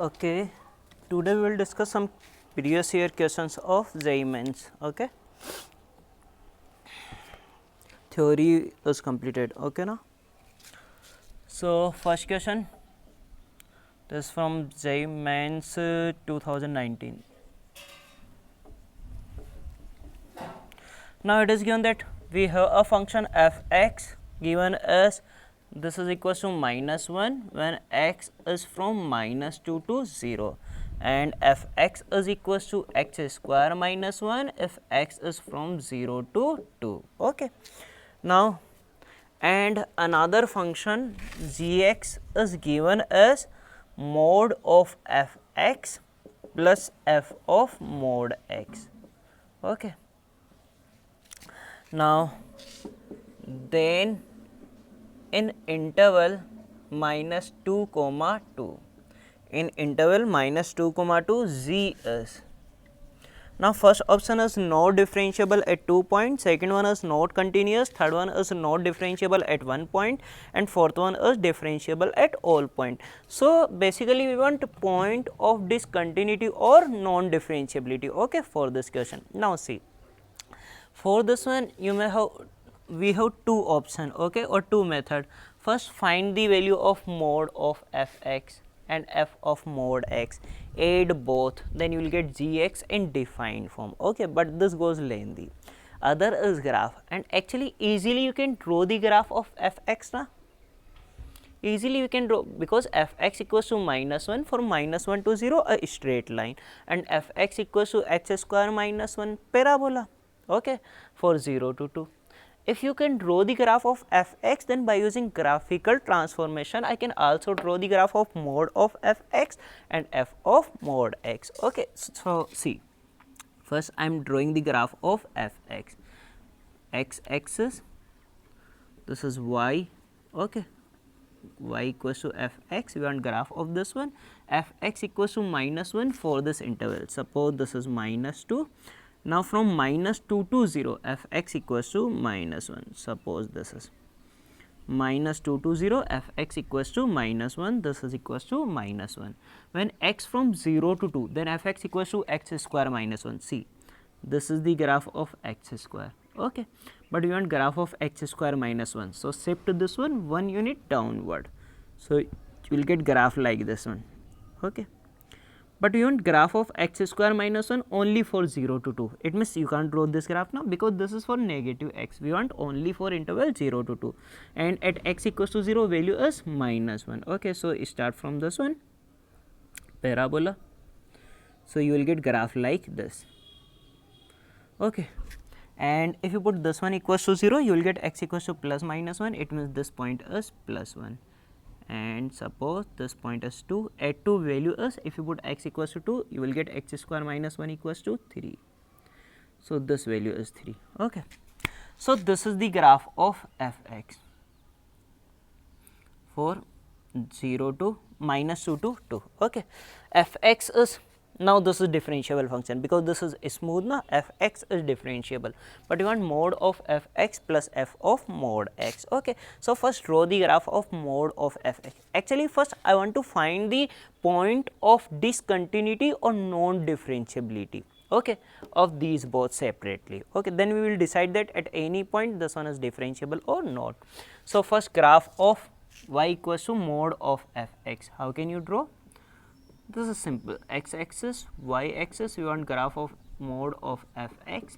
Okay, today we will discuss some previous year questions of JEE Mains. Okay, theory is completed. Okay, now. So first question, this is from JEE Mains 2019. Now it is given that we have a function f(x) given as this is equals to -1 when x is from -2 to 0, and f(x) is equals to x square minus 1 if x is from 0 to 2. Okay. Now, and another function gx is given as mod of f(x) plus f of mod x. Okay. Now, then in interval minus 2 comma 2, in interval minus 2 comma 2 z is, now first option is not differentiable at 2 points, second one is not continuous, third one is not differentiable at 1 point, and fourth one is differentiable at all point. So basically we want point of discontinuity or non differentiability, okay, for this question. Now see, for this one you may have, we have two options, okay, or two method. First, find the value of mod of f(x) and f of mod x, add both, then you will get gx in defined form, okay, but this goes lengthy. Other is graph, and actually easily you can draw the graph of f(x) na, easily we can draw, because f(x) equals to -1, for -1 to 0 a straight line, and f(x) equals to x square minus 1 parabola, okay, for 0 to 2. If you can draw the graph of f(x), then by using graphical transformation I can also draw the graph of mod of f(x) and f of mod x. Okay, so see, first I am drawing the graph of f(x), x axis, this is y, okay, y equals to f(x), we want graph of this one, f(x) equals to -1 for this interval, suppose this is -2. Now from -2 to 0, f(x) equals to -1, suppose this is -2 to 0, f(x) equals to -1, this is equals to -1. When x from 0 to 2, then f(x) equals to x square minus 1. See, this is the graph of x square, okay, but we want graph of x square minus 1. So shift this one unit downward, so you will get graph like this one, okay. But we want graph of x square minus 1 only for 0 to 2. It means you can't draw this graph now, because this is for negative x. We want only for interval 0 to 2, and at x equals to 0 value is -1. Okay, so start from this one, parabola. So you will get graph like this, okay. And if you put this one equals to 0, you will get x equals to plus minus 1. It means this point is +1. And suppose this point is 2, at 2 value is, if you put x equals to 2, you will get x square minus 1 equals to 3. So this value is 3, okay. So this is the graph of f(x) for 0 to -2 to 2, okay. f(x) is, now this is differentiable function, because this is smooth na, f(x) is differentiable, but you want mod of f(x) plus f of mod x, okay. So first draw the graph of mod of f(x). Actually first I want to find the point of discontinuity or non differentiability, okay, of these both separately, okay, then we will decide that at any point this one is differentiable or not. So first graph of y equals to mod of f(x), how can you draw? This is simple, x axis, y axis, we want graph of mod of f(x).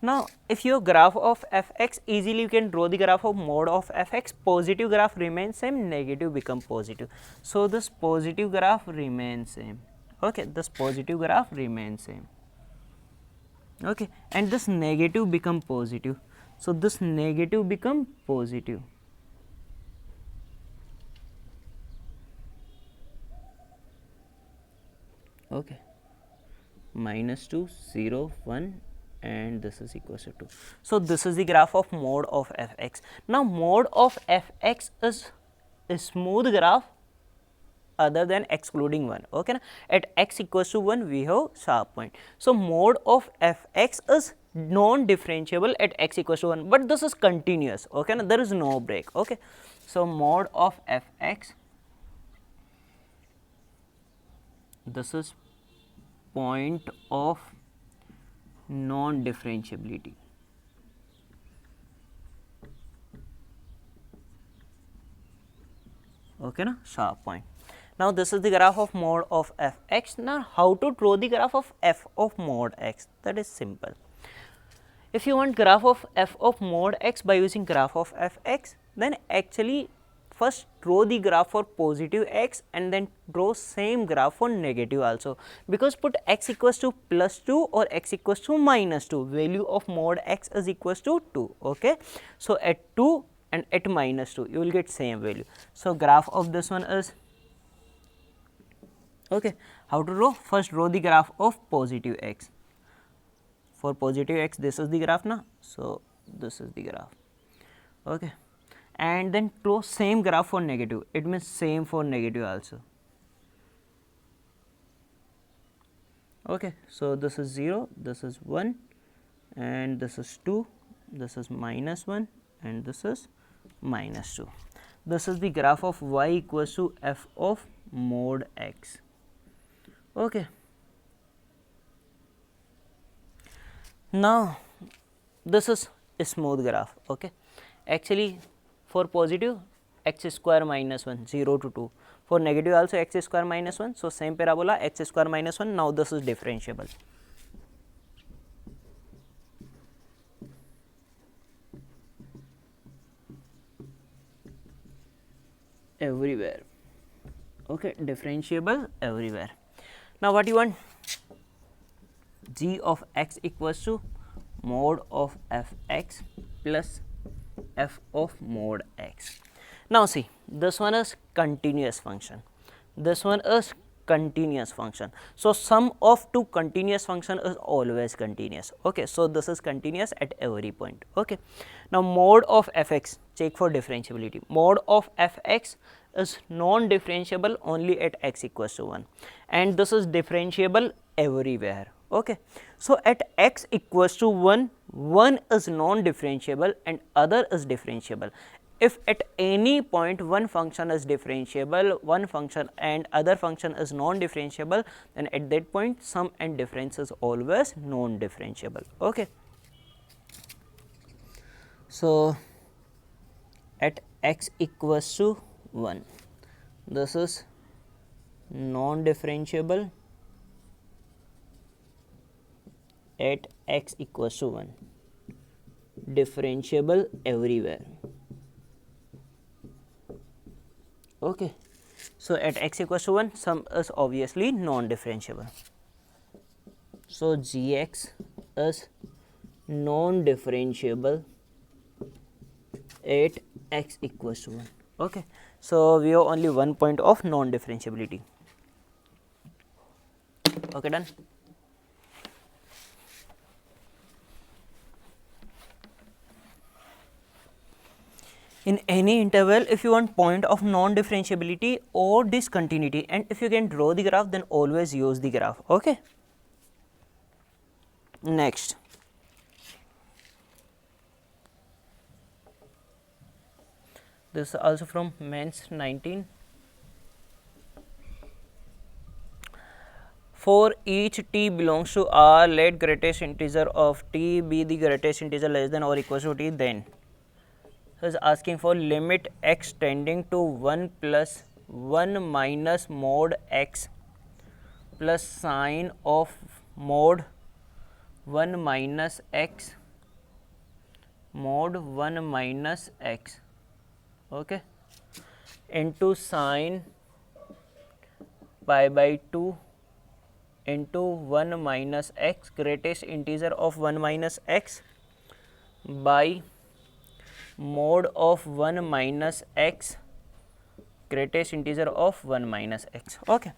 Now if your graph of f(x), easily you can draw the graph of mod of f(x). Positive graph remains same, negative become positive, so this positive graph remains same, okay, this positive graph remains same, okay, and this negative become positive, so this negative become positive, okay, -2, 0, 1, and this is equals to 2. So this is the graph of mod of f(x). Now mod of f(x) is a smooth graph other than excluding 1, okay na? At x equals to 1 we have sharp point, so mod of f(x) is non differentiable at x equals to 1, but this is continuous, okay na? There is no break, okay. So mod of f(x) this is point of non-differentiability. Okay, na? Sharp point. Now this is the graph of mod of fx. Now how to draw the graph of f of mod x? That is simple. If you want graph of f of mod x by using graph of fx, then actually first draw the graph for positive x and then draw same graph for negative also, because put x equals to plus 2 or x equals to minus 2, value of mod x is equals to 2. Okay. So at 2 and at minus 2 you will get same value. So graph of this one is, okay, how to draw? First draw the graph of positive x. For positive x this is the graph na, so this is the graph. Okay. And then draw same graph for negative, it means same for negative also. Okay. So this is 0, this is 1 and this is 2, this is minus 1 and this is minus 2. This is the graph of y equals to f of mod x. Okay. Now this is a smooth graph. Okay. Actually for positive x square minus 1, 0 to 2, for negative also x square minus 1, so same parabola x square minus 1. Now this is differentiable. Everywhere. Okay, differentiable everywhere. Now what you want? G of x equals to mod of fx plus f of mod x. Now see, this one is continuous function, this one is continuous function. So sum of two continuous function is always continuous. Okay. So this is continuous at every point. Okay. Now mod of fx, check for differentiability. Mod of fx is non-differentiable only at x equals to 1 and this is differentiable everywhere. Okay. So at x equals to 1, one is non-differentiable and other is differentiable. If at any point one function is differentiable, one function and other function is non-differentiable, then at that point sum and difference is always non-differentiable. Okay. So at x equals to 1, this is non-differentiable at x equals to 1, differentiable everywhere. Okay. So at x equals to 1, sum is obviously non-differentiable. So gx is non-differentiable at x equals to 1. Okay. So we have only one point of non-differentiability. Okay, done. In any interval, if you want point of non-differentiability or discontinuity, and if you can draw the graph, then always use the graph. Okay. Next, this is also from Mains 19. For each t belongs to R, let greatest integer of t be the greatest integer less than or equals to t, then is asking for limit x tending to 1 plus 1 minus mod x plus sine of mod 1 minus x mod 1 minus x, okay, into sine pi by 2 into 1 minus x greatest integer of 1 minus x by mod of 1 minus x greatest integer of 1 minus x. Okay.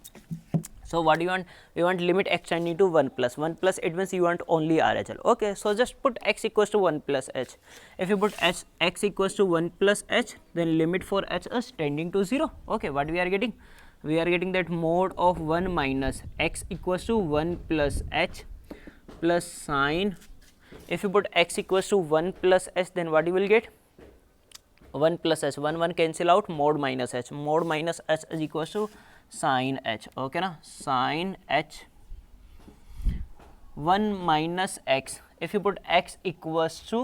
So what do you want? You want limit x tending to 1 plus. 1 plus, it means you want only RHL. Okay. So just put x equals to 1 plus h. If you put x equals to 1 plus h, then limit for h is tending to 0. Okay. What we are getting? We are getting that mod of 1 minus x equals to 1 plus h plus sine. If you put x equals to 1 plus h, then what you will get? 1 plus h, 1 cancel out, mod minus h is equals to sine h, okay ना, sine h 1 minus x. If you put x equals to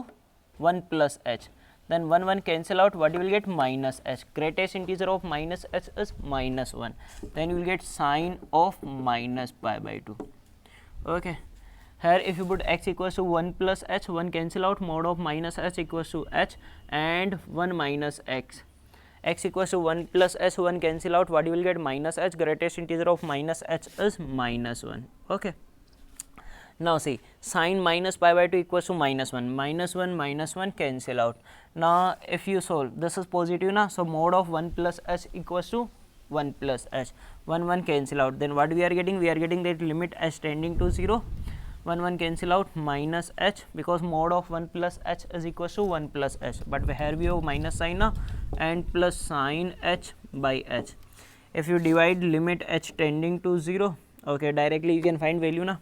1 plus h, then 1 cancel out, what you will get? Minus h. Greatest integer of minus h is minus 1. Then you will get sine of minus pi by 2. Okay. Here if you put x equals to 1 plus h, 1 cancel out, mod of minus h equals to h, and 1 minus x. X equals to 1 plus h, 1 cancel out, what you will get? Minus h. Greatest integer of minus h is minus 1. Okay. Now see, sine minus pi by 2 equals to minus 1, minus 1 cancel out. Now if you solve, this is positive na, so mod of 1 plus h equals to 1 plus h, 1 cancel out, then what we are getting? We are getting that limit h tending to 0, 1 cancel out, minus h, because mod of 1 plus h is equals to 1 plus h, but here we have minus sign na, and plus sine h by h. If you divide limit h tending to 0, okay, directly you can find value na,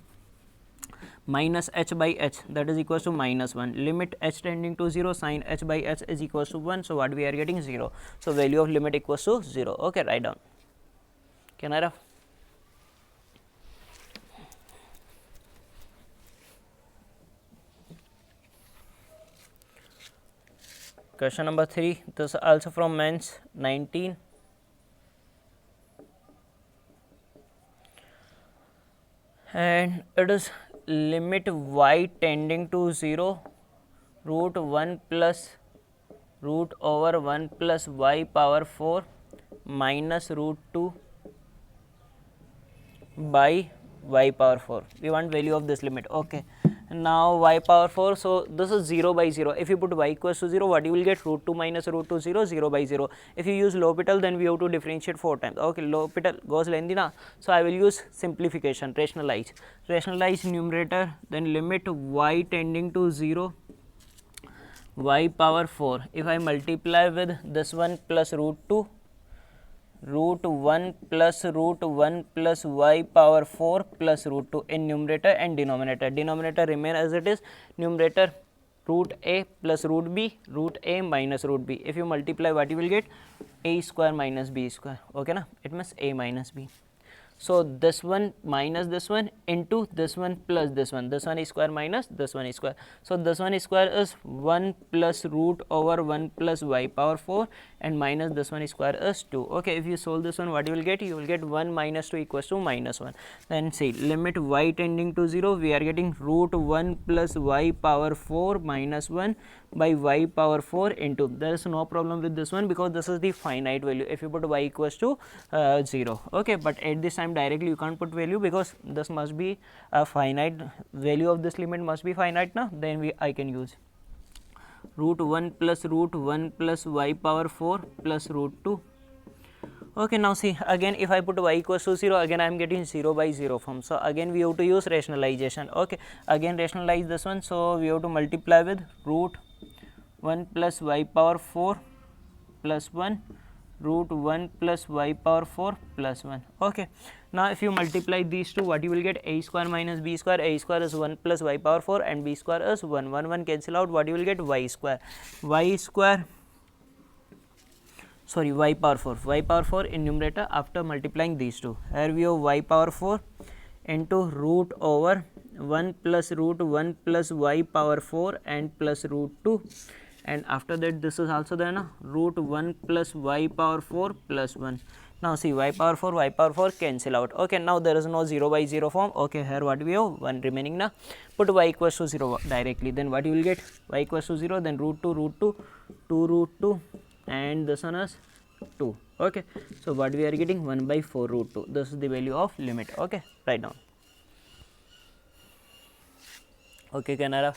minus h by h, that is equals to minus 1, limit h tending to 0, sine h by h is equals to 1, so what we are getting? 0. So value of limit equals to 0. Okay, write down. Can I write? Question number 3, this is also from Mains 19. And it is limit y tending to 0, root 1 plus root over 1 plus y power 4 minus root 2 by y power 4. We want value of this limit. Okay. Now y power 4, so this is 0 by 0. If you put y equals to 0, what you will get? Root 2 minus root 2, 0, 0 by 0. If you use L'Hopital, then we have to differentiate 4 times. Okay, L'Hopital goes lengthy na, so I will use simplification, rationalize. Rationalize numerator, then limit y tending to 0, y power 4. If I multiply with this one plus root 2, root 1 plus root 1 plus y power 4 plus root 2 in numerator and denominator. Denominator remain as it is, numerator root a plus root b, root a minus root b. If you multiply, what you will get? A square minus b square. Okay na, it means a minus b. So this one minus this one into this one plus this one is square minus this one is square. So this one is square is 1 plus root over 1 plus y power 4 and minus this one is square is 2. Okay, if you solve this one, what you will get? You will get 1 minus 2 equals to minus 1. Then see, limit y tending to 0, we are getting root 1 plus y power 4 minus 1 by y power 4 into, there is no problem with this one because this is the finite value if you put y equals to 0. Okay, but at this time directly you can't put value because this must be a finite value of this limit must be finite na, then I can use root 1 plus y power 4 plus root 2. Okay, now see, again if I put y equals to 0, again I am getting 0 by 0 form, so again we have to use rationalization. Okay, again rationalize this one, so we have to multiply with root 1 plus y power 4 plus 1, root 1 plus y power 4 plus 1. Okay, now if you multiply these two, what you will get? A square minus b square, a square is 1 plus y power 4 and b square is 1, 1 cancel out, what you will get? Y square, y power 4 in numerator after multiplying these two. Here we have y power 4 into root over 1 plus y power 4 and plus root 2, and after that this is also there na, root 1 plus y power 4 plus 1. Now see, y power 4 cancel out. Okay, now there is no 0 by 0 form. Okay, here what we have? 1 remaining na, put y equals to 0 directly, then what you will get? Y equals to 0, then root 2 2 root 2 and this one is 2. Okay, so what we are getting? 1 by 4 root 2. This is the value of limit. Okay, write down. Okay, Canara.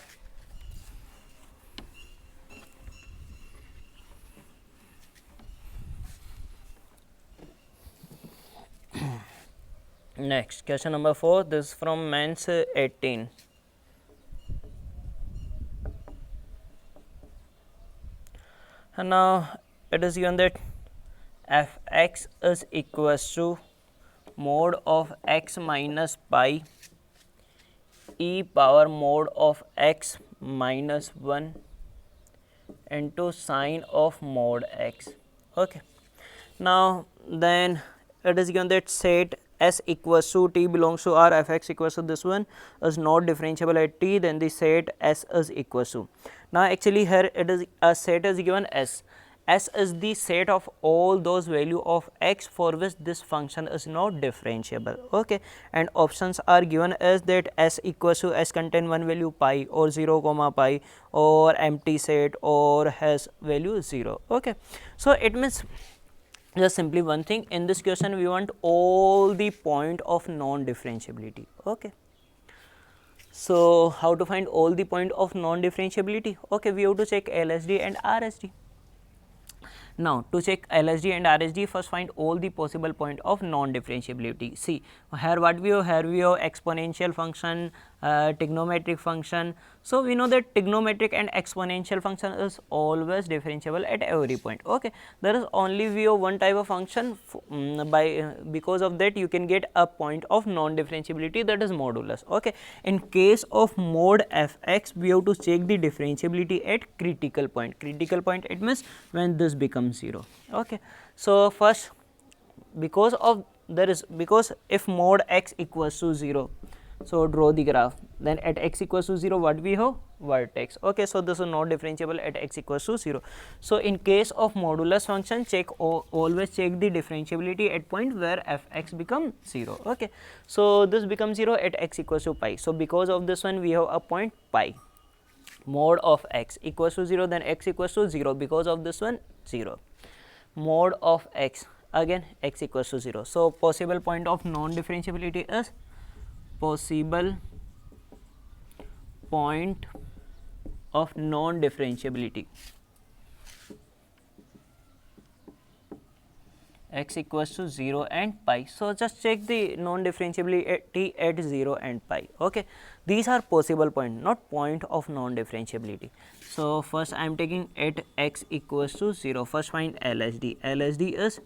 Next, question number 4, this is from Mains 18. And now it is given that fx is equals to mod of x minus pi e power mod of x minus 1 into sine of mod x. Okay, now then it is given that set S equals to t belongs to R, f x equals to this one is not differentiable at t, then the set S is equals to. Now actually here it is a set is given S. S is the set of all those value of x for which this function is not differentiable. Okay, and options are given as that S equals to S contain one value pi or 0 comma pi or empty set or has value 0. Okay, so it means just simply one thing, in this question we want all the point of non-differentiability. Okay, so how to find all the point of non-differentiability? Okay, we have to check LSD and RSD. Now to check LSD and RSD, first find all the possible point of non-differentiability. See here what we have, here we have exponential function, trigonometric function. So we know that trigonometric and exponential function is always differentiable at every point. Okay, there is only we have one type of function because of that you can get a point of non-differentiability, that is modulus. Okay, in case of mod fx we have to check the differentiability at critical point. Critical point it means when this becomes 0. Okay, so first because if mod x equals to 0, so draw the graph, then at x equals to 0 what we have, vertex. Okay, so this is not differentiable at x equals to 0. So in case of modulus function, always check the differentiability at point where fx become 0. Okay, so this becomes 0 at x equals to pi. So because of this one we have a point pi. Mod of x equals to 0, then x equals to 0, because of this one 0. Mod of x, again x equals to 0. So possible point of non-differentiability is possible point of non-differentiability, x equals to 0 and pi. So just check the non-differentiability at 0 and pi. Okay, these are possible point, not point of non-differentiability. So first I am taking at x equals to 0. First find LSD. LSD is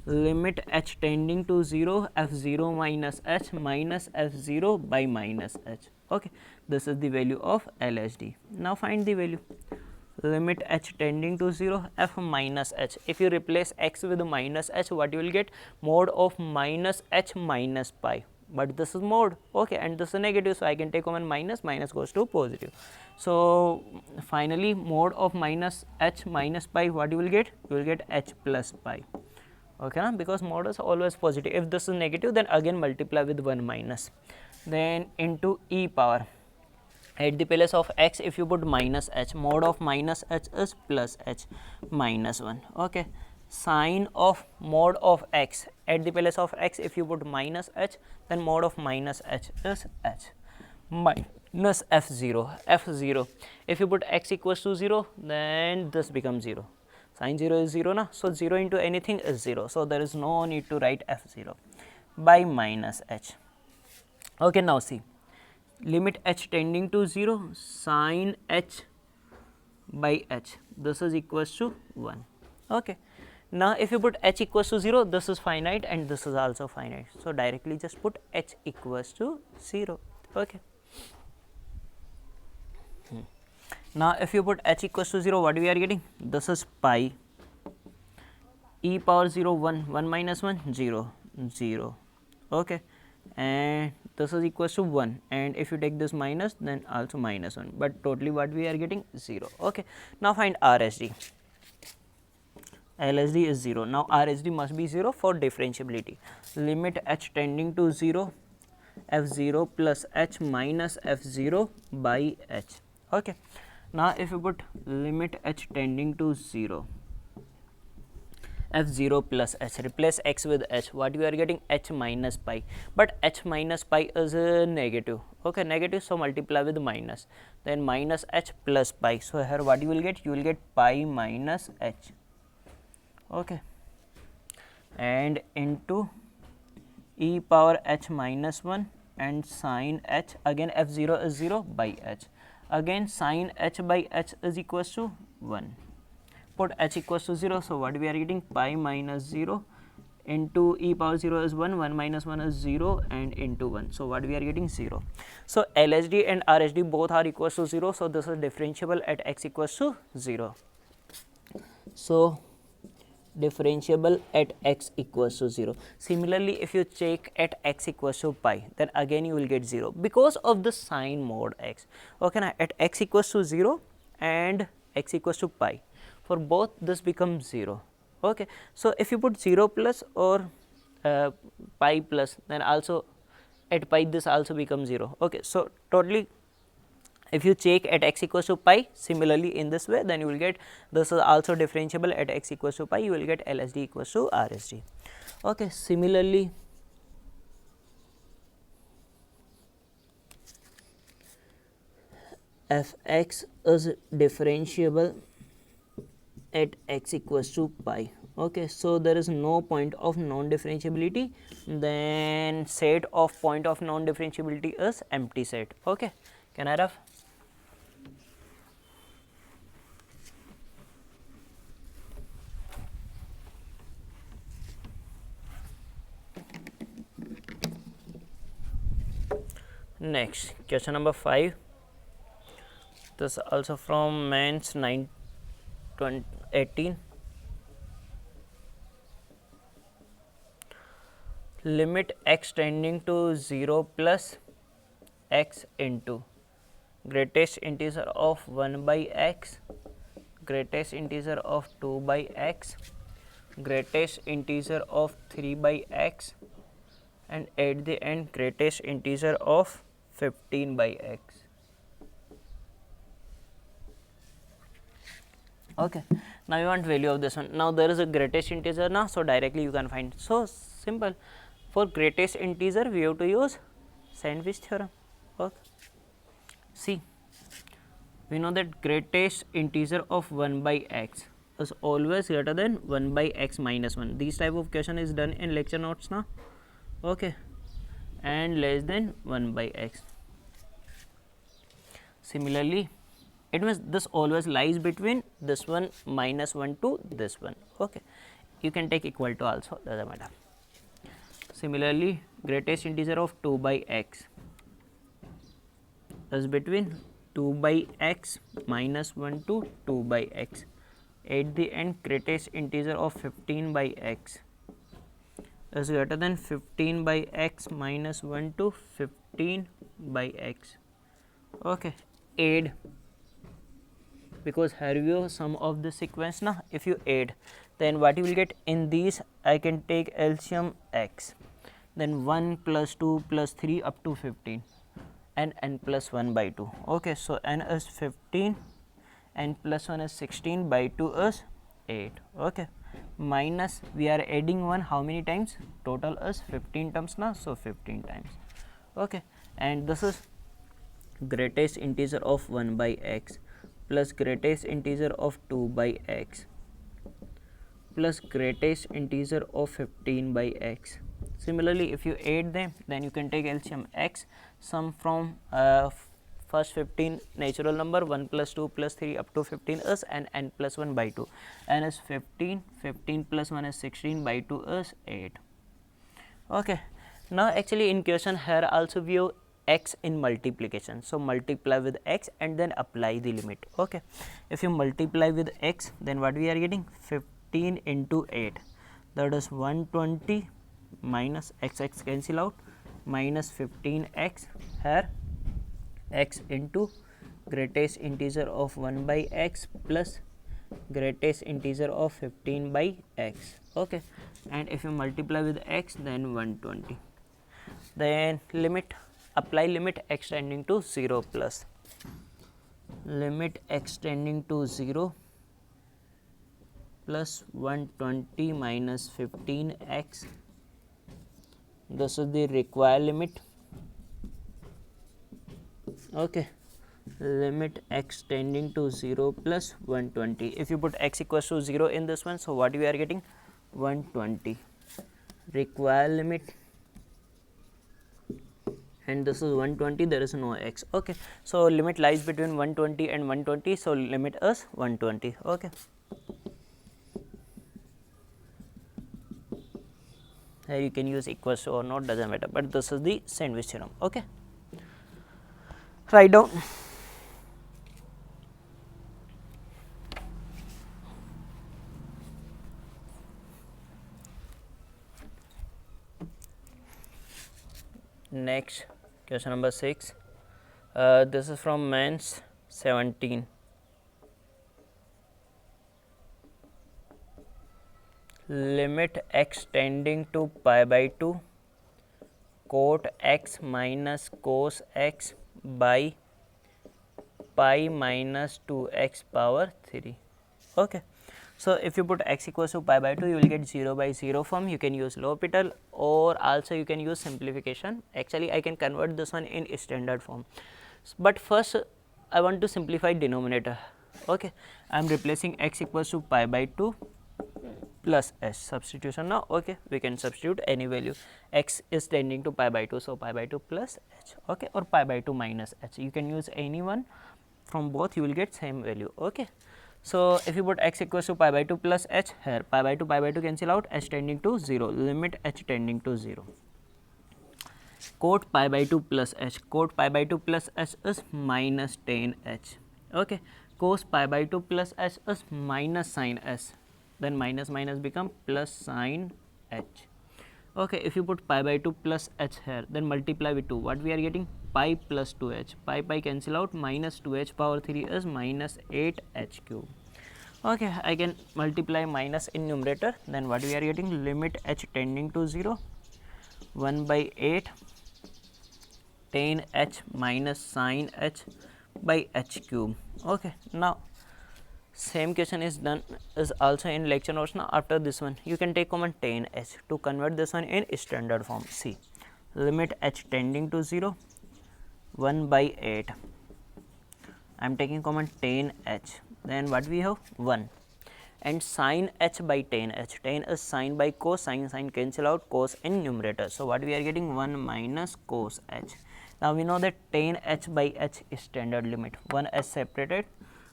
limit h tending to 0 f0 minus h minus f0 by minus h. Okay, this is the value of LSD. Now find the value. Limit h tending to 0 f minus h. If you replace x with minus h, what you will get? Mod of minus h minus pi. But this is mod. Okay, and this is negative, so I can take common minus, minus goes to positive. So finally mod of minus h minus pi, what you will get? You will get h plus pi. Okay, because mod is always positive. If this is negative, then again multiply with 1 minus, then into e power. At the place of x, if you put minus h, mod of minus h is plus h minus 1. Okay, sine of mod of x, at the place of x, if you put minus h, then mod of minus h is h minus f0. f0, if you put x equals to 0, then this becomes 0. Sine 0 is 0 na, so 0 into anything is 0, so there is no need to write f0 by minus h. Okay, now see, limit h tending to 0, sine h by h, this is equals to 1. Okay, now if you put h equals to 0, this is finite and this is also finite, so directly just put h equals to 0. Okay, now if you put h equals to 0, what we are getting? This is pi e power 0 1, 1 minus 1 0 0. Okay, and this is equals to 1, and if you take this minus, then also minus 1, but totally what we are getting? 0. Okay, now find RSD. LSD is 0. Now RSD must be 0 for differentiability. Limit h tending to 0, f0 plus h minus f0 by h. Okay, now if you put limit h tending to 0, f0 plus h, replace x with h, what you are getting? H minus pi, but h minus pi is negative. Okay, negative, so multiply with minus, then minus h plus pi. So here what you will get? You will get pi minus h. Okay, and into e power h minus 1 and sine h, again f0 is 0 by h, again sine h by h is equals to 1. Put h equals to 0, so what we are getting? Pi minus 0 into e power 0 is 1, 1 minus 1 is 0, and into 1, so what we are getting? 0. So LSD and RSD both are equals to 0, so this is differentiable at x equals to 0. So differentiable at x equals to 0. Similarly, if you check at x equals to pi, then again you will get 0 because of the sign mod x. Okay, now at x equals to 0 and x equals to pi, for both this becomes 0. Okay, so if you put 0 plus or pi plus, then also at pi this also becomes 0. Okay, so totally if you check at x equals to pi, similarly in this way, then you will get this is also differentiable at x equals to pi, you will get LSD equals to RSD. Okay, similarly fx is differentiable at x equals to pi. Okay, so there is no point of non-differentiability, then set of point of non-differentiability is empty set. Okay, can I have? Next, question number 5. This also from Mains 9/18. Limit x tending to 0 plus x into greatest integer of 1 by x, greatest integer of 2 by x, greatest integer of 3 by x, and at the end greatest integer of 15 by x. Okay, now you want value of this one. Now there is a greatest integer now, so directly you can find. So simple, for greatest integer we have to use sandwich theorem. Okay, see, we know that greatest integer of 1 by x is always greater than 1 by x minus 1. This type of question is done in lecture notes now. Okay, and less than 1 by x. Similarly, it means this always lies between this one minus 1 to this one. Okay, you can take equal to also, doesn't matter. Similarly, greatest integer of 2 by x is between 2 by x minus 1 to 2 by x. At the end, greatest integer of 15 by x is greater than 15 by x minus 1 to 15 by x. Okay, add, because here you have sum of the sequence now. If you add, then what you will get in these, I can take LCM x, then 1 plus 2 plus 3 up to 15 and n plus 1 by 2. Okay, so n is 15, n plus 1 is 16, by 2 is 8. Okay, minus we are adding 1 how many times? Total is 15 terms now, so 15 times. Okay, and this is greatest integer of 1 by x plus greatest integer of 2 by x plus greatest integer of 15 by x. Similarly, if you add them, then you can take LCM x, sum from first 15 natural number 1 plus 2 plus 3 up to 15 is n plus 1 by 2, n is 15, 15 plus 1 is 16, by 2 is 8. Okay, now actually in question here also we have x in multiplication, so multiply with x and then apply the limit. Okay, if you multiply with x, then what we are getting? 15 into 8, that is 120 minus x cancel out, minus 15x, here x into greatest integer of 1 by x plus greatest integer of 15 by x. Okay, and if you multiply with x, then 120, then limit, apply limit x tending to 0 plus limit x tending to 0 plus 120 minus 15x. This is the required limit. Okay, limit x tending to 0 plus 120. If you put x equals to 0 in this one, so what we are getting? 120. Required limit, and this is 120, there is no x. Okay, so limit lies between 120 and 120, so limit is 120. Okay, here you can use equals to or not, doesn't matter, but this is the sandwich theorem. Okay, write down. Next, question number 6. This is from Mains 17. Limit x tending to pi by 2 cot x minus cos x by pi minus 2x power 3. Okay. So, if you put x equals to pi by 2, you will get 0 by 0 form. You can use L'Hopital, or also you can use simplification. Actually, I can convert this one in standard form, but first I want to simplify denominator. Okay, I am replacing x equals to pi by 2 plus h, substitution now. Okay, we can substitute any value. X is tending to pi by 2, so pi by 2 plus h. Okay, or pi by 2 minus h, you can use any one from both, you will get same value. Okay. So, if you put x equals to pi by 2 plus h, here pi by 2 cancel out, h tending to 0, limit h tending to 0. Cot pi by 2 plus h, cot pi by 2 plus h is minus tan h. Okay. Cos pi by 2 plus h is minus sin h, then minus minus become plus sin h. Okay, if you put pi by 2 plus h here, then multiply with 2, what we are getting? Pi plus 2h, pi cancel out, minus 2h power 3 is minus 8h cube. Okay, I can multiply minus in numerator, then what we are getting? Limit h tending to 0, 1 by 8 tan h minus sin h by h cube. Okay, now same question is done, is also in lecture notes. Now after this one you can take common tan h to convert this one in standard form. See, limit h tending to 0, 1 by 8, I am taking common tan h, then what we have? 1, and sin h by tan h, tan is sin by cos, sin cancel out, cos in numerator. So what we are getting? 1 minus cos h. Now we know that tan h by h is standard limit, 1 h separated,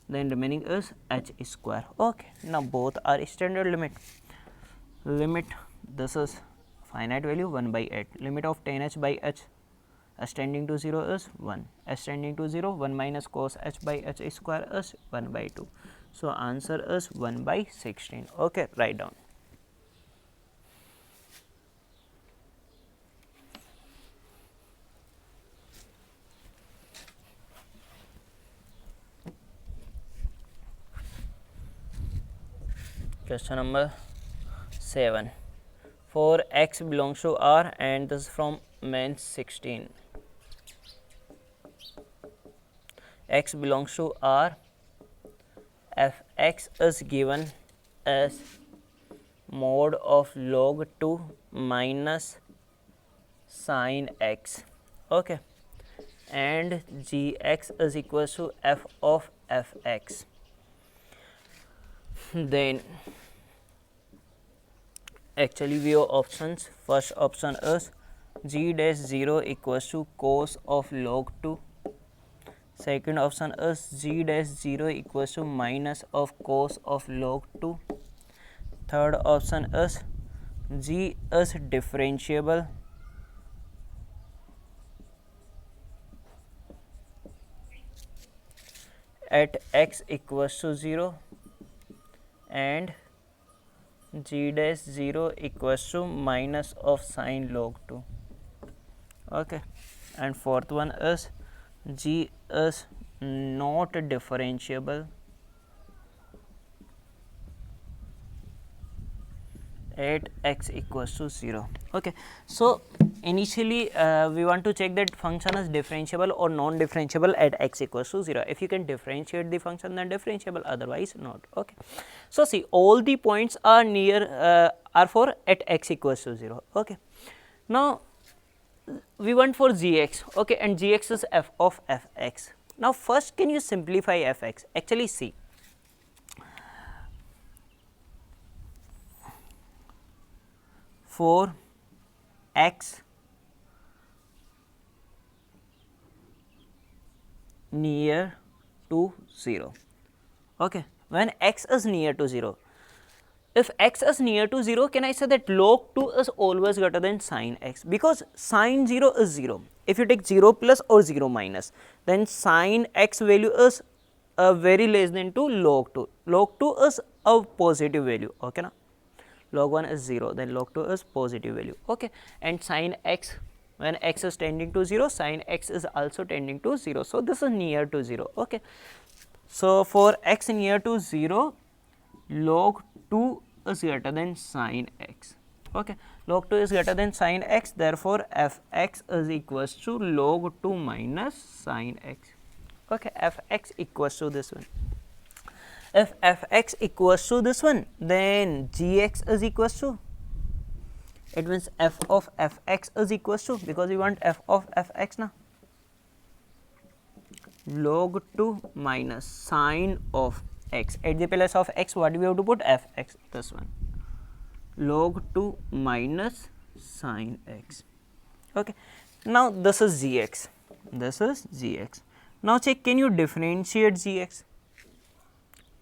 then remaining is h square. Okay, now both are standard limit. Limit, this is finite value 1 by 8, limit of tan h by h, h tending to 0 is 1, h tending to 0, 1 minus cos h by h square is 1 by 2. So answer is 1 by 16. Okay, write down. Question number 7. For x belongs to R, and this is from Mains 16. X belongs to R, f x is given as mod of log 2 minus sin x. Okay, and g x is equals to f of f x. Then actually we have options. First option is g dash 0 equals to cos of log 2. Second option is g dash 0 equals to minus of cos of log 2. Third option is g is differentiable at x equals to 0, and g dash 0 equals to minus of sin log 2. Okay, and fourth one is g is not differentiable at x equals to 0. Okay, so initially we want to check that function is differentiable or non-differentiable at x equals to 0. If you can differentiate the function, then differentiable, otherwise not. Okay, so see, all the points are near are for at x equals to 0. Okay, now we want for gx. Okay, and gx is f of fx. Now first, can you simplify fx? Actually, see, for x near to 0. Okay, when x is near to 0, if x is near to 0, can I say that log 2 is always greater than sin x, because sin 0 is 0. If you take 0 plus or 0 minus, then sin x value is very less than to log 2. Log 2 is a positive value. Okay, na? Log 1 is 0, then log 2 is positive value. Okay, and sin x, when x is tending to 0, sin x is also tending to 0. So, this is near to 0. Okay. So, for x near to 0, log 2 is greater than sin x. Okay. Log 2 is greater than sin x, therefore, f x is equals to log 2 minus sin x. Okay. F x equals to this one. If f x equals to this one, then g x is equals to, it means f of f x is equals to, because we want f of f x now, log 2 minus sine of x. At the place of x, what do we have to put? F x, this one, log 2 minus sine x. Okay. Now, this is g x, this is g x. Now, check, can you differentiate g x?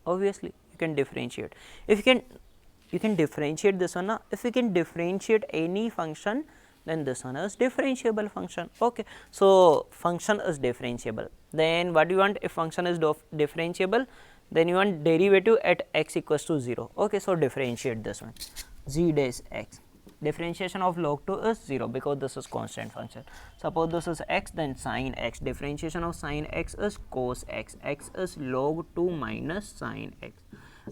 Obviously, you can differentiate. If you can differentiate this one. If you can differentiate any function, then this one is differentiable function. Okay. So, function is differentiable. Then what do you want? If function is differentiable, then you want derivative at x equals to 0. Okay. So, differentiate this one, g dash x. Differentiation of log 2 is 0, because this is constant function. Suppose this is x, then sin x. Differentiation of sin x is cos x. X is log 2 minus sin x.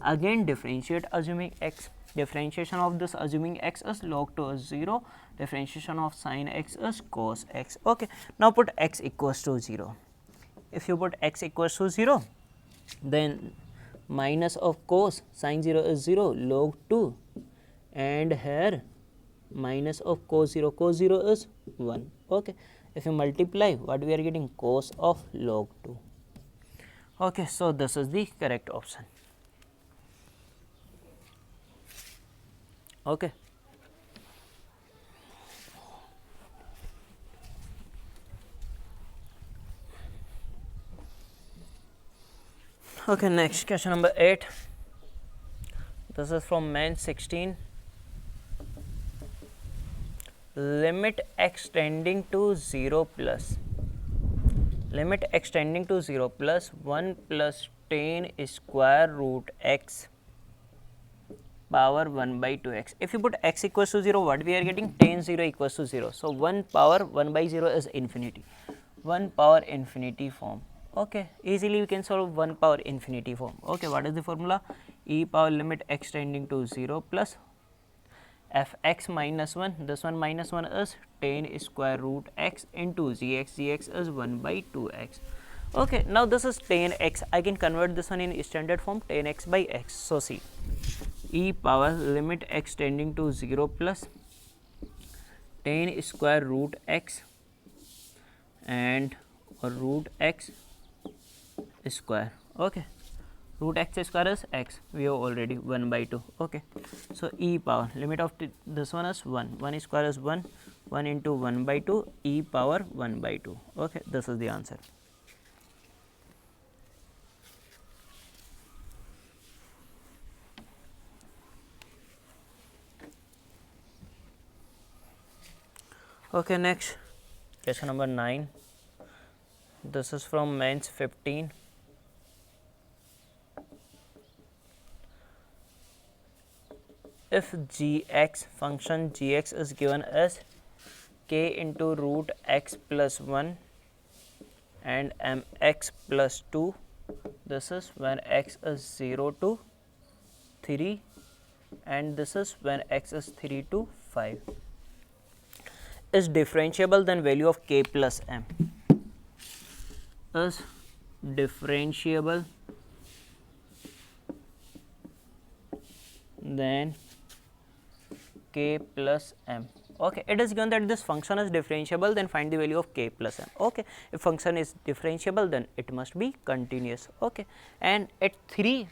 Again, differentiate assuming x. Differentiation of this assuming x is log 2 is 0. Differentiation of sin x is cos x. Okay. Now, put x equals to 0. If you put x equals to 0, then minus of cos, sin 0 is 0, log 2, and here minus of cos 0 is 1. Okay. If you multiply, what we are getting? Cos of log 2. Okay. So, this is the correct option. Okay. Okay, next question number 8. This is from main 16. Limit x tending to 0 plus, limit x tending to 0 plus 1 plus tan square root x power 1 by 2x. If you put x equals to 0, what we are getting? Tan 0 equals to 0. So, 1 power 1 by 0 is infinity, 1 power infinity form. Okay. Easily we can solve 1 power infinity form. Okay. What is the formula? E power limit x tending to 0 plus f x minus 1, this one minus 1 is tan square root x into g x, g x is 1 by 2x. Okay. Now, this is tan x, I can convert this one in standard form, tan x by x. So, see, e power limit x tending to 0 plus tan square root x and root x square. Okay. Root x square is x, we have already 1 by 2. Okay. So, e power limit of this one is 1, 1 square is 1, 1 into 1 by 2, e power 1 by 2. Okay. This is the answer. Okay. Next, question number 9. This is from mains 15. If gx, function gx is given as k into root x plus 1 and mx plus 2, this is when x is 0 to 3 and this is when x is 3 to 5, is differentiable, then value of k plus m is differentiable, then k plus m. Okay. It is given that this function is differentiable, then find the value of k plus m. Okay. If function is differentiable, then it must be continuous. Okay. And at 3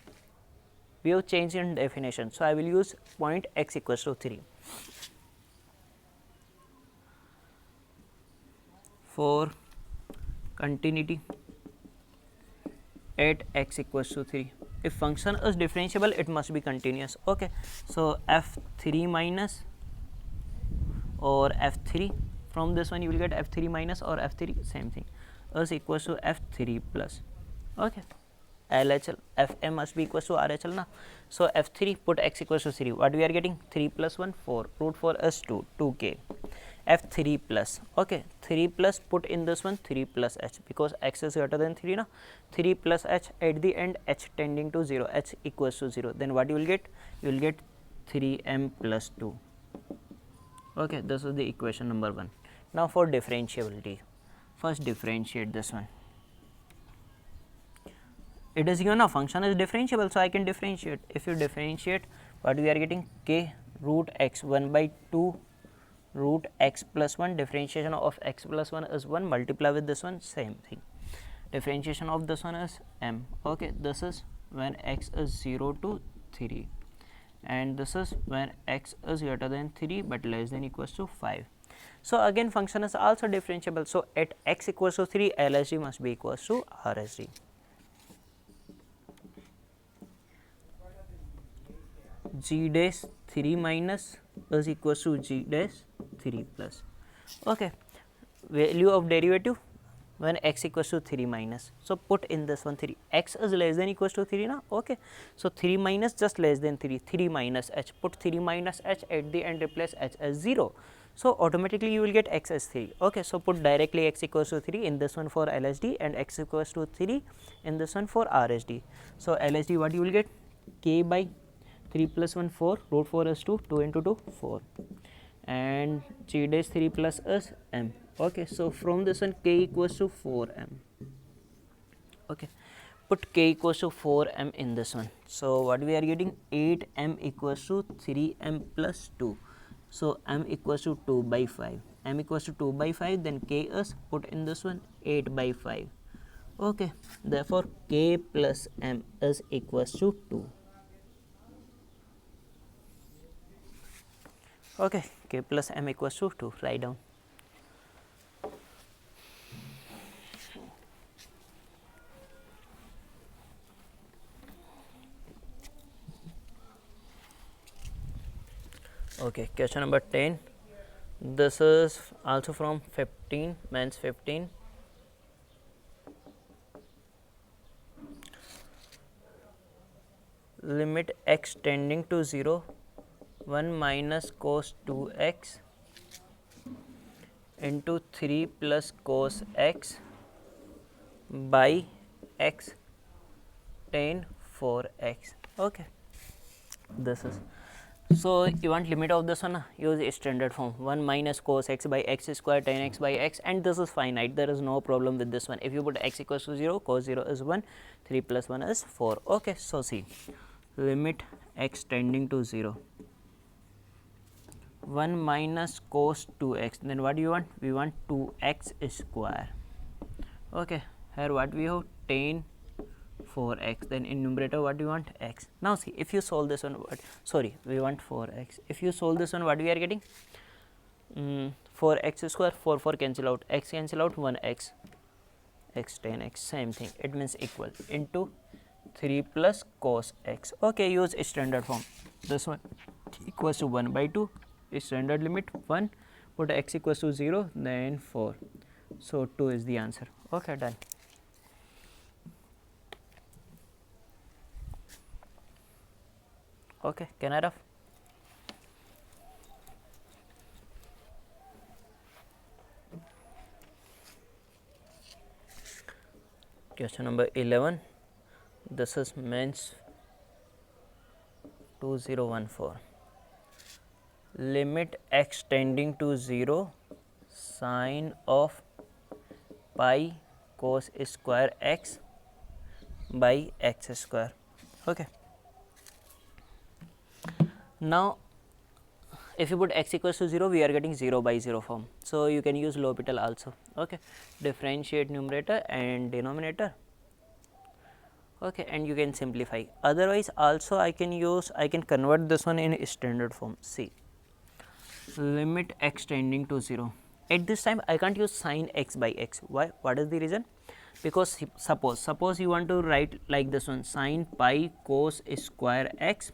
we have changed in definition. So, I will use point x equals to 3 for continuity at x equals to 3. If function is differentiable, it must be continuous. Okay. So, f3 minus or f3, from this one you will get f3 minus or f3, same thing, is equals to f3 plus. Okay. LHL, fm must be equals to RHL na. So, f3, put x equals to 3, what we are getting? 3 plus 1, 4, root 4 is 2, 2k. f3 plus, okay, 3 plus, put in this one 3 plus h, because x is greater than 3 na, 3 plus h, at the end h tending to 0, h equals to 0, then what you will get? You will get 3m plus 2. Okay, this is the equation number 1. Now for differentiability, first differentiate this one. It is given a function is differentiable, so I can differentiate. If you differentiate, what we are getting? K root x 1 by 2 root x plus 1, differentiation of x plus 1 is 1, multiply with this one, same thing. Differentiation of this one is m. Okay, this is when x is 0 to 3, and this is when x is greater than 3 but less than equals to 5. So again function is also differentiable, so at x equals to 3, LHD must be equals to RHD. G dash 3 minus is equals to G dash 3 plus. Okay, value of derivative when x equals to 3 minus, so put in this one 3, x is less than equals to 3 na, okay, so 3 minus just less than 3, 3 minus h, put 3 minus h, at the end replace h as 0, so automatically you will get x as 3. Okay, so put directly x equals to 3 in this one for LHD and x equals to 3 in this one for RHD. So LHD what you will get? K by 3 plus 1 4, root 4 is 2, 2 into 2 4, and G dash 3 plus is m. Okay, so from this one k equals to 4m. Okay, put k equals to 4m in this one, so what we are getting? 8m equals to 3m plus 2, so m equals to 2 by 5, m equals to 2 by 5, then k is, put in this one 8 by 5. Okay, therefore k plus m is equals to 2. Okay, k plus m equals to 2, write down. Okay, question number 10. This is also from 15, means 15. Limit x tending to 0, 1 minus cos 2x into 3 plus cos x by x tan 4x. Okay, this is, so you want limit of this one, use a standard form, 1 minus cos x by x square tan x by x, and this is finite, there is no problem with this one. If you put x equals to 0, cos 0 is 1, 3 plus 1 is 4. Okay, so see, limit x tending to 0, 1 minus cos 2x, then what do you want? We want 2x square. Okay, here what we have? Tan 4x, then in numerator what do you want? X. Now see, if you solve this one, what, sorry, we want 4x. If you solve this one, what we are getting? 4x square, 4 cancel out, x cancel out, 1x, x tan x, same thing, it means equal, into 3 plus cos x. Okay, use standard form, this one equals to 1 by 2, standard limit 1, put x equals to 0, then 4, so 2 is the answer. Okay, done. Okay, can I rough? Question number 11. This is MENS 2014. Limit x tending to 0, sine of pi cos square x by x square. Okay. Now, if you put x equals to 0, we are getting 0 by 0 form. So, you can use L'Hopital also. Okay. Differentiate numerator and denominator. Okay, and you can simplify. Otherwise, also I can convert this one in standard form. See, limit x tending to 0. At this time, I can't use sine x by x. Why? What is the reason? Because suppose you want to write like this one, sine pi cos square x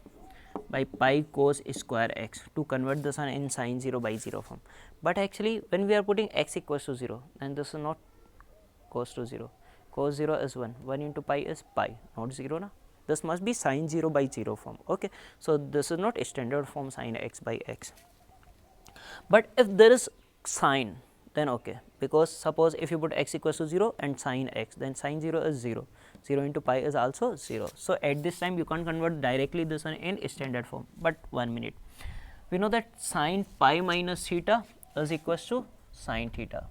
by pi cos square x, to convert this one in sine 0 by 0 form. But actually, when we are putting x equals to 0, then this is not cos to 0. Cos 0 is 1, 1 into pi is pi, not 0 na. This must be sine 0 by 0 form. Okay, so this is not a standard form sine x by x. But if there is sine, then okay, because suppose if you put x equals to 0 and sine x, then sine 0 is 0, 0 into pi is also 0. So, at this time you can't convert directly this one in standard form, but 1 minute. We know that sine pi minus theta is equals to sine theta.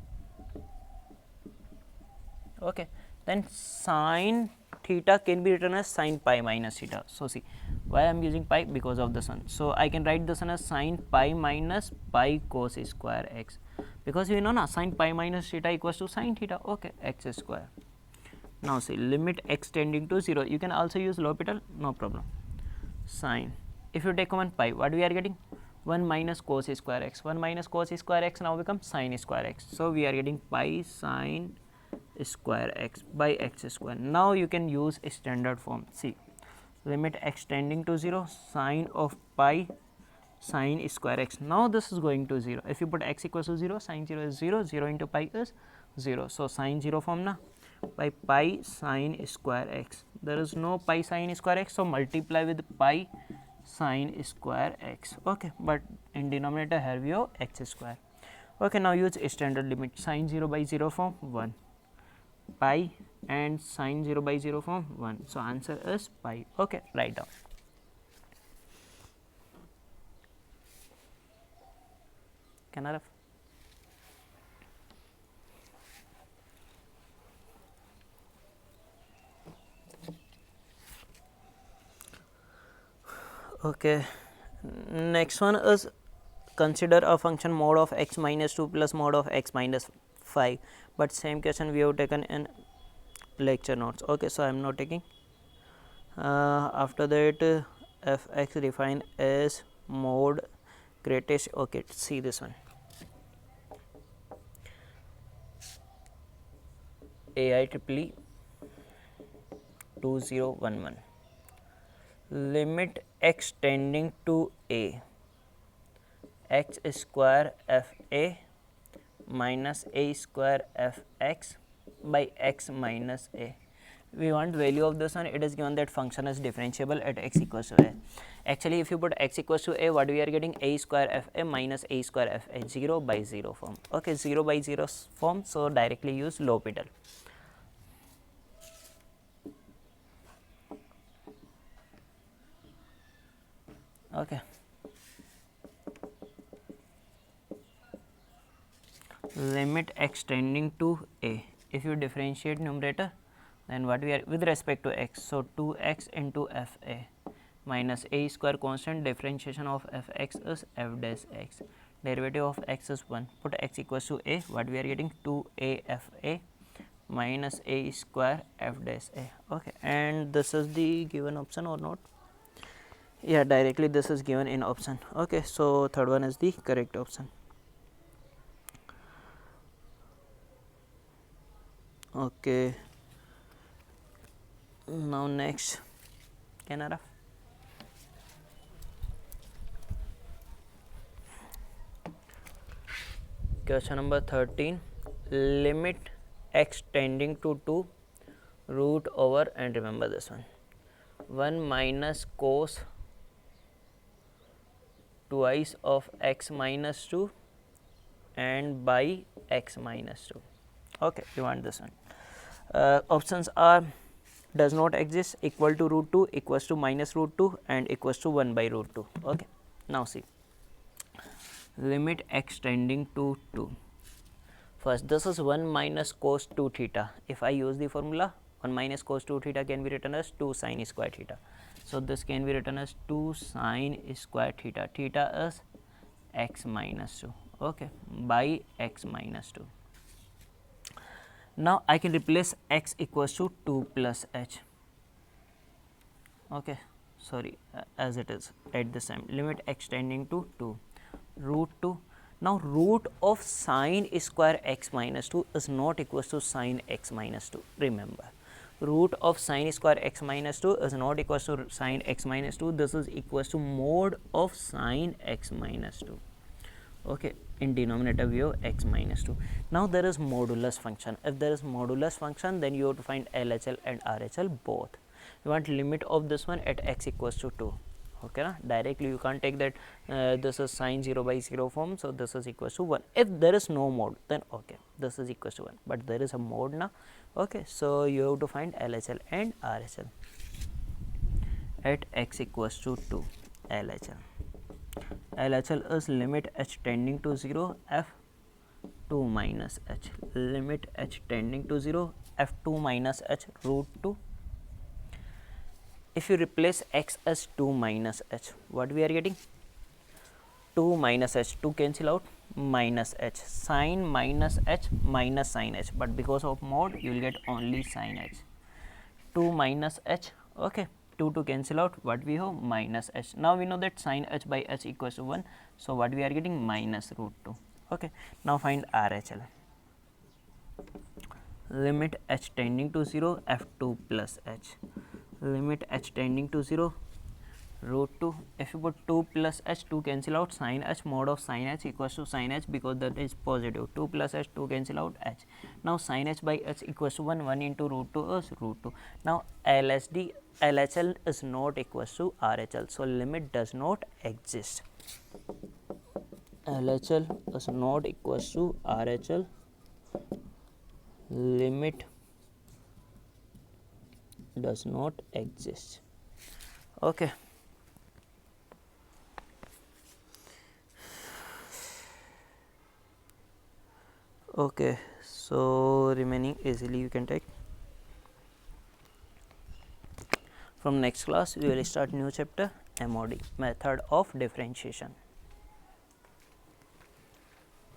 Okay, then sine theta can be written as sine pi minus theta. So, see why I am using pi, because of the sun. So, I can write this one as sine pi minus pi cos square x, because we know na sine pi minus theta equals to sine theta. Okay, x square. Now, see limit x tending to 0, you can also use L'Hopital, no problem. Sine, if you take common pi, what we are getting? 1 minus cos square x, 1 minus cos square x now becomes sine square x. So, we are getting pi sine square x by x square. Now, you can use a standard form. See, limit x tending to 0, sine of pi sine square x. Now, this is going to 0. If you put x equals to 0, sine 0 is 0, 0 into pi is 0. So, sine 0 form na, by pi sine square x. There is no pi sine square x, so multiply with pi sine square x. Okay, but in denominator here we have x square. Okay, now use a standard limit. Sine 0 by 0 form 1, pi and sine 0 by 0 form 1. So, answer is pi. Okay, write down. Can I have? Okay, next one is consider a function mod of x minus 2 plus mod of x minus 5, but same question we have taken in lecture notes. Okay, so I am not taking. After that, f x defined as mod greatest. Okay, see this one. AIEEE 2011. Limit x tending to a, x square f a minus a square f x by x minus a. We want value of this one. It is given that function is differentiable at x equals to a. Actually, if you put x equals to a, what we are getting? A square f a minus a square f a, 0 by 0 form. Okay, 0 by 0 form. So, directly use L'Hopital. Okay. Limit x tending to a. If you differentiate numerator, then what we are with respect to x. So, 2x into f a minus a square constant, differentiation of f x is f dash x. Derivative of x is 1. Put x equals to a. What we are getting? 2a f a minus a square f dash a. Okay, and this is the given option or not? Yeah, directly this is given in option. Okay, so third one is the correct option. Okay, now next, Canara. Question number 13. Limit x tending to 2 root over, and remember this one, 1 minus cos twice of x minus 2 and by x minus 2. Okay, you want this one. Options are does not exist, equal to root 2, equals to minus root 2 and equals to 1 by root 2. Okay, now see, limit x tending to 2. First, this is 1 minus cos 2 theta. If I use the formula, 1 minus cos 2 theta can be written as 2 sin square theta. So, this can be written as 2 sin square theta. Theta is x minus 2. Okay, by x minus 2. Now, I can replace x equals to 2 plus h. Okay, sorry, as it is at this time. Limit x tending to 2, root 2. Now, root of sine square x minus 2 is not equals to sine x minus 2. Remember, root of sine square x minus 2 is not equals to sine x minus 2. This is equals to mod of sine x minus 2. Okay, in denominator we have x minus 2. Now, there is modulus function. If there is modulus function, then you have to find LHL and RHL both. You want limit of this one at x equals to 2. Okay na? Directly you can't take that this is sine 0 by 0 form, so this is equals to 1. If there is no mode, then okay, this is equals to 1, but there is a mode na. Okay, so you have to find LHL and RHL at x equals to 2. LHL is limit h tending to 0 f2 minus h, limit h tending to 0 f2 minus h root 2. If you replace x as 2 minus h, what we are getting? 2 minus h, 2 cancel out, minus h, sine minus h minus sine h, but because of mode you will get only sine h. 2 minus h, okay, 2 to cancel out, what we have? Minus h. Now we know that sine h by h equals to 1, so what we are getting? Minus root 2. Okay, now find RHL. Limit h tending to 0 f2 plus h, limit h tending to 0 root 2. If you put 2 plus h, 2 cancel out, sine h, mod of sine h equals to sine h, because that is positive. 2 plus h, 2 cancel out h. Now sine h by h equals to 1, 1 into root 2 is root 2. Now LHL is not equals to RHL, so limit does not exist. LHL is not equals to RHL, limit does not exist. Okay. Okay, so remaining easily you can take. From next class we will start new chapter, MOD, method of differentiation.